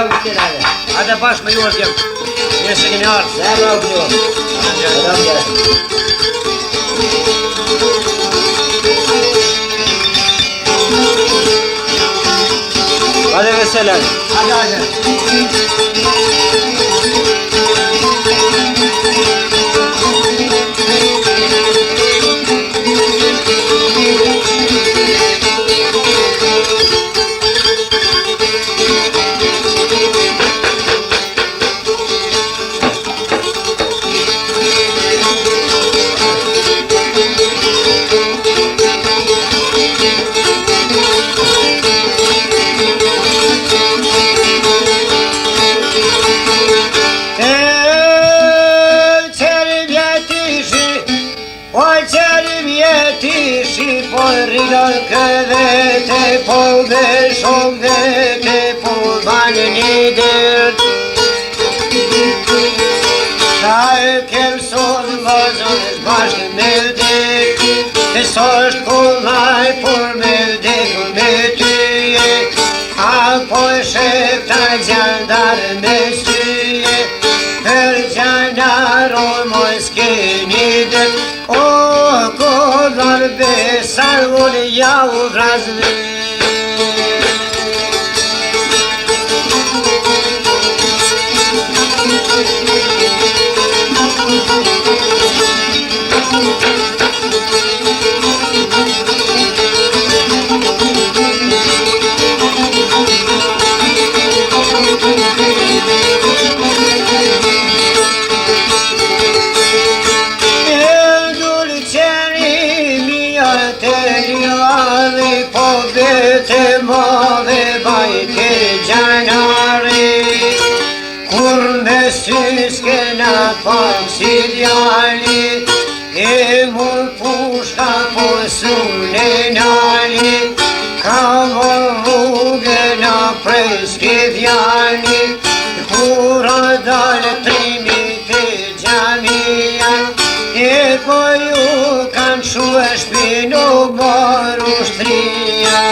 Hajde bashkë me ju është jem. Mirë se keni ardhur. Selam okuyor. Selam gelsin. Hadi mesela. Hadi. Këdhete po dhe shok dhete po banë një dërt Qa e kem sot vazon e zbashkë me vdek E s'osht kullaj por me vdek me tyje Apo e shepta gjandar me syje Për gjandar o moj s'keni dërt O kodar besar unë ja u vrazve Te madhe bajke gjanari Kur me sy s'kena pak si djali E mur pushka po s'une nali Ka mor rrugëna prej s'kidjani Kura dalë trimi te gjamia E po ju kanë shu e shpinu baru shtria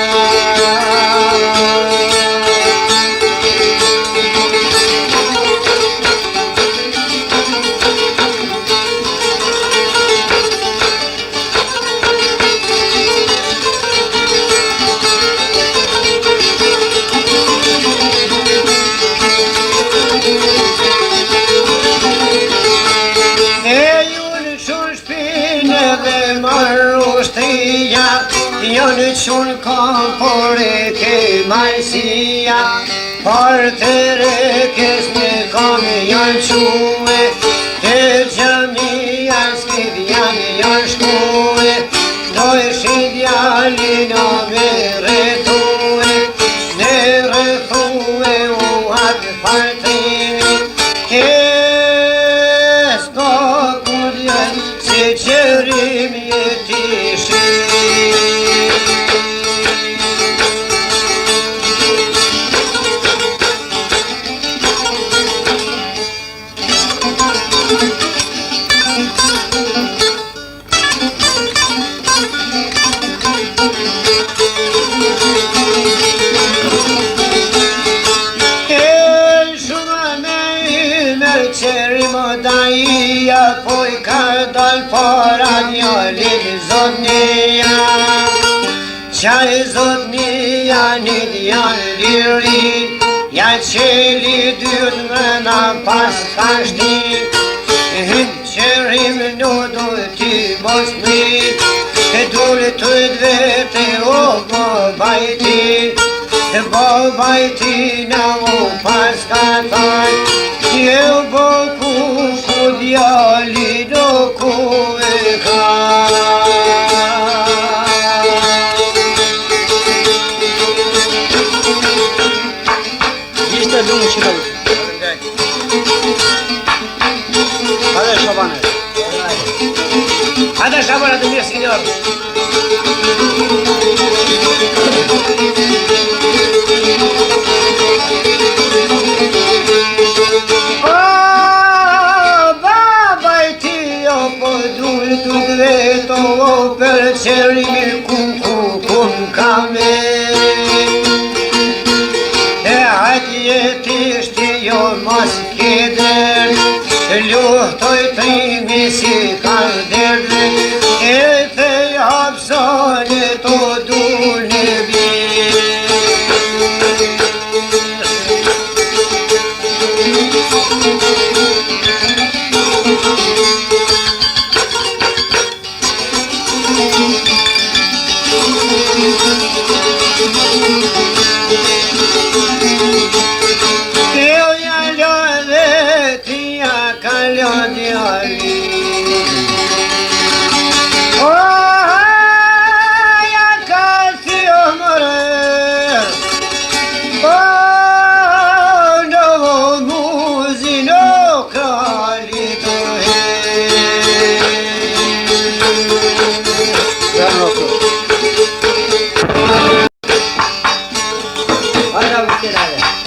Janë qunë kam por e ke majsia Par të rekes me kam janë quë Të gjamia s'kidjani janë shkuë Doj shidjali na me rethue Ne rethue u atë partimi Kes ka kudjen se qërim jetishi Poi ka dal para djalin zotnia Qaj zotnia një djal liri Ja qeli dyrt mrena pas ka shti Hyn qërim në do t'i mos mi E dule të dvete o babajti Babajti na u pas ka taj Jeu boku djali do ku e ka Ishte lumë që nëllë Hajde Shabane Hajde Shabane të mirë s'kini orë Për qërimi kun kame E hajtje ti mos keder, luhtoj primi si kalder, e të japsone të dulë bje.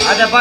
Hadi baş.